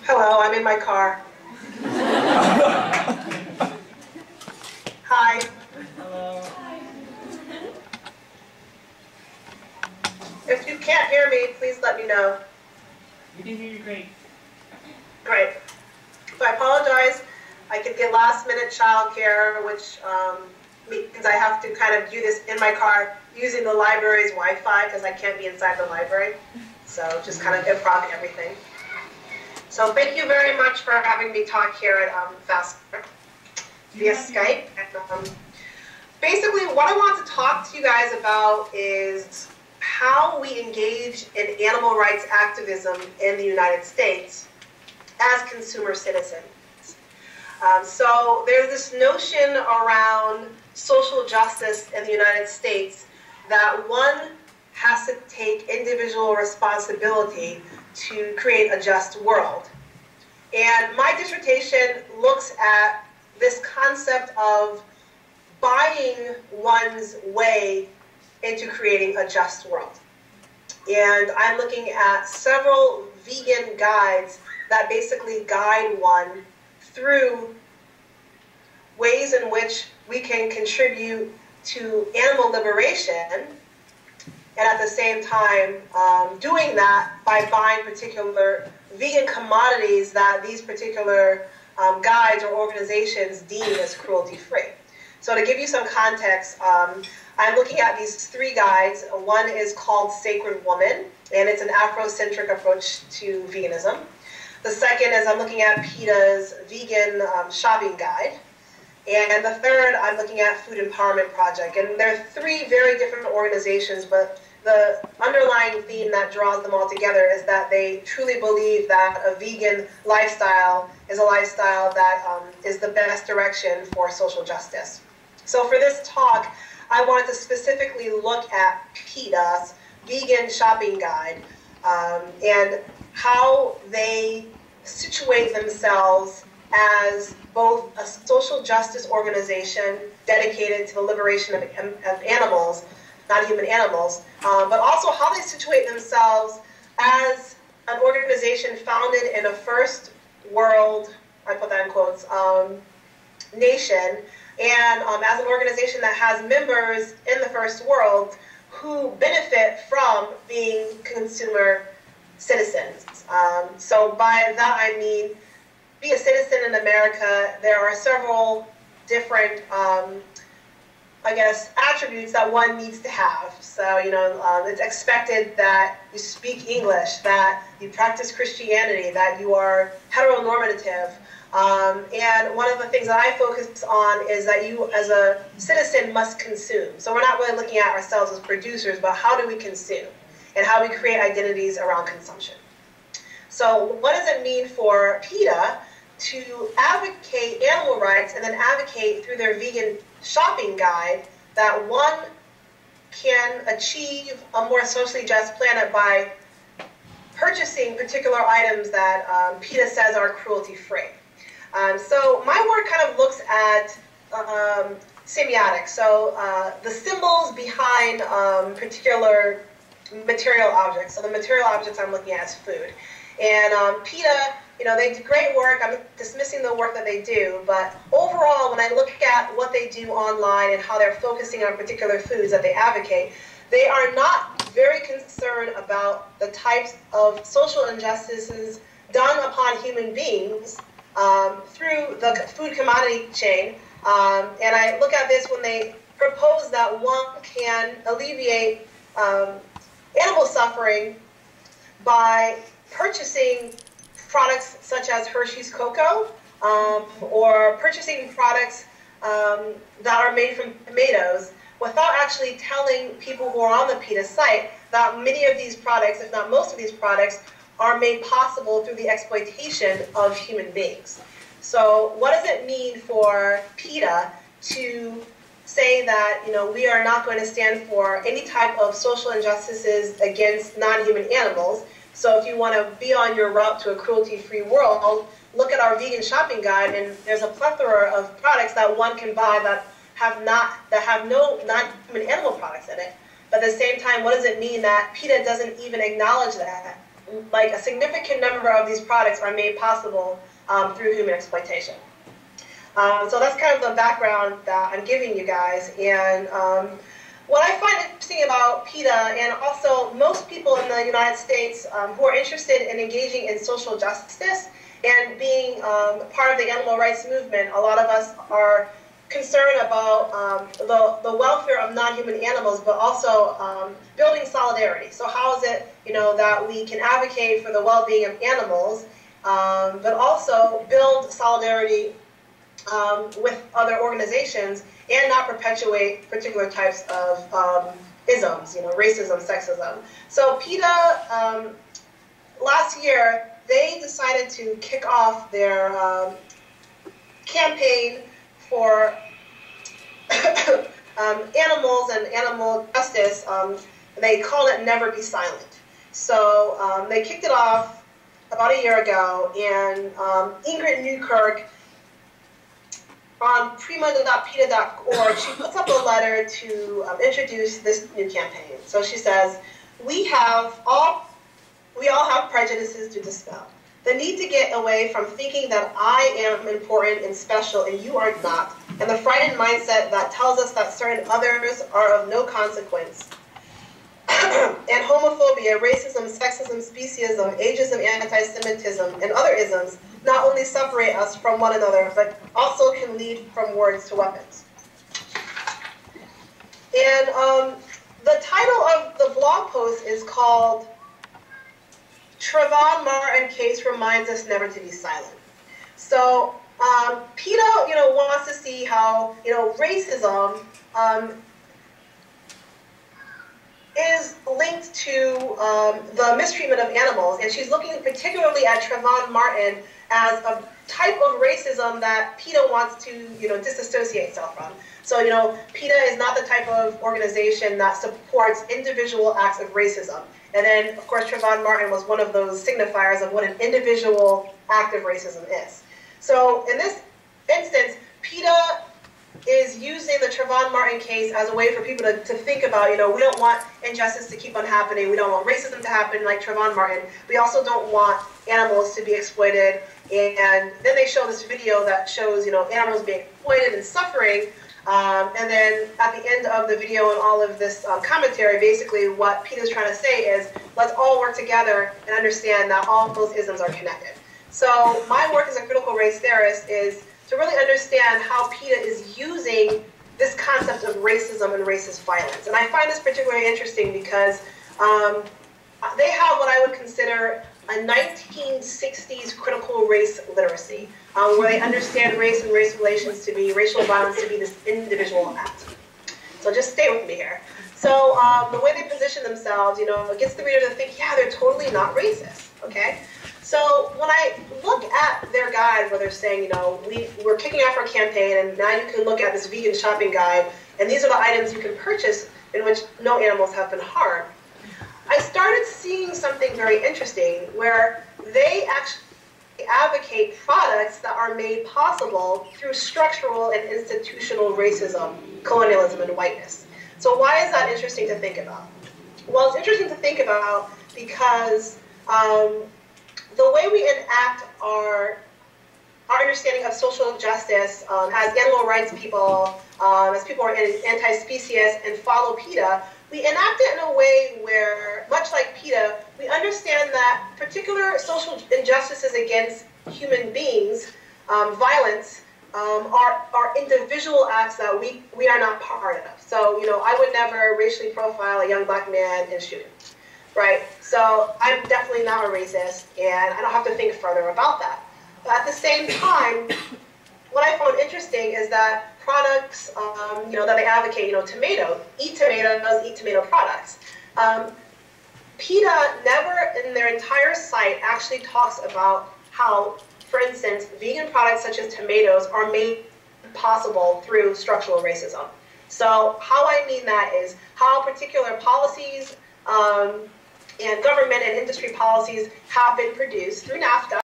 Hello, I'm in my car. Hi. Hello. If you can't hear me, please let me know. We can hear you great. Great. So I apologize. I could get last-minute childcare, which means I have to kind of do this in my car using the library's Wi-Fi because I can't be inside the library. So just kind of improv everything. So thank you very much for having me talk here at Faster via Skype. And, basically, what I want to talk to you guys about is how we engage in animal rights activism in the United States as consumer citizens. So there's this notion around social justice in the United States that one has to take individual responsibility to create a just world. And my dissertation looks at this concept of buying one's way into creating a just world. And I'm looking at several vegan guides that basically guide one through ways in which we can contribute to animal liberation, and at the same time doing that by buying particular vegan commodities that these particular guides or organizations deem as cruelty-free. So to give you some context, I'm looking at these three guides. One is called Sacred Woman, and it's an Afrocentric approach to veganism. The second is I'm looking at PETA's Vegan Shopping Guide. And the third, I'm looking at Food Empowerment Project. And they're three very different organizations, but the underlying theme that draws them all together is that they truly believe that a vegan lifestyle is a lifestyle that is the best direction for social justice. So for this talk, I wanted to specifically look at PETA's Vegan Shopping Guide and how they situate themselves as both a social justice organization dedicated to the liberation of animals, not human animals, but also how they situate themselves as an organization founded in a first world, I put that in quotes, nation, and as an organization that has members in the first world who benefit from being consumer citizens. So by that I mean, be a citizen in America, there are several different, I guess, attributes that one needs to have. So, you know, it's expected that you speak English, that you practice Christianity, that you are heteronormative. And one of the things that I focus on is that you, as a citizen, must consume. So we're not really looking at ourselves as producers, but how do we consume and how we create identities around consumption. So what does it mean for PETA to advocate animal rights and then advocate through their vegan shopping guide that one can achieve a more socially just planet by purchasing particular items that PETA says are cruelty-free? So my work kind of looks at semiotics, so the symbols behind particular material objects. So the material objects I'm looking at is food. And PETA, you know, they do great work. I'm dismissing the work that they do, but overall, when I look at what they do online and how they're focusing on particular foods that they advocate, they are not very concerned about the types of social injustices done upon human beings through the food commodity chain. And I look at this when they propose that one can alleviate animal suffering by purchasing products such as Hershey's Cocoa, or purchasing products that are made from tomatoes, without actually telling people who are on the PETA site that many of these products, if not most of these products, are made possible through the exploitation of human beings. So what does it mean for PETA to say that, you know, we are not going to stand for any type of social injustices against non-human animals? So if you want to be on your route to a cruelty-free world, look at our vegan shopping guide, and there's a plethora of products that one can buy that have no non-human animal products in it. But at the same time, what does it mean that PETA doesn't even acknowledge that like a significant number of these products are made possible through human exploitation. So that's kind of the background that I'm giving you guys. And what I find interesting about PETA, and also most people in the United States who are interested in engaging in social justice and being part of the animal rights movement, a lot of us are concerned about the welfare of non-human animals, but also building solidarity. So how is it, that we can advocate for the well-being of animals, but also build solidarity with other organizations and not perpetuate particular types of isms, racism, sexism. So PETA, last year, they decided to kick off their campaign for animals and animal justice. They call it Never Be Silent. So they kicked it off about a year ago, and Ingrid Newkirk on prima.peta.org, she puts up a letter to introduce this new campaign. So she says, we all have prejudices to dispel. The need to get away from thinking that I am important and special and you are not, and the frightened mindset that tells us that certain others are of no consequence. And homophobia, racism, sexism, speciesism, ageism, anti-Semitism, and other isms not only separate us from one another, but also can lead from words to weapons. And the title of the blog post is called Trayvon Martin Case Reminds Us Never to Be Silent. So PETA, wants to see how, racism is linked to the mistreatment of animals, and she's looking particularly at Trayvon Martin as a type of racism that PETA wants to, disassociate itself from. So, PETA is not the type of organization that supports individual acts of racism. And then, of course, Trayvon Martin was one of those signifiers of what an individual act of racism is. So, in this instance, PETA is using the Trayvon Martin case as a way for people to think about, we don't want injustice to keep on happening. We don't want racism to happen like Trayvon Martin. We also don't want animals to be exploited. And then they show this video that shows, animals being exploited and suffering. And then at the end of the video and all of this commentary, basically what PETA is trying to say is, let's all work together and understand that all those isms are connected. So my work as a critical race theorist is to really understand how PETA is using this concept of racism and racist violence. And I find this particularly interesting because they have what I would consider a 1960s critical race literacy, where they understand race and race relations to be, racial violence to be this individual act. So just stay with me here. So the way they position themselves, it gets the reader to think, yeah, they're totally not racist, okay? So when I look at their guide where they're saying, we're kicking off our campaign and now you can look at this vegan shopping guide and these are the items you can purchase in which no animals have been harmed, I started seeing something very interesting where they actually advocate products that are made possible through structural and institutional racism, colonialism, and whiteness. So why is that interesting to think about? Well, it's interesting to think about because the way we enact our understanding of social justice as animal rights people, as people who are anti-species and follow PETA, we enact it in a way where, much like PETA, we understand that particular social injustices against human beings, violence, are individual acts that we are not part of. So, I would never racially profile a young black man in shooting. Right, so I'm definitely not a racist, and I don't have to think further about that. But at the same time, what I found interesting is that products, that they advocate, tomato, eat tomato products. PETA never in their entire site actually talks about how, for instance, vegan products such as tomatoes are made possible through structural racism. So how I mean that is how particular policies, and government and industry policies have been produced through NAFTA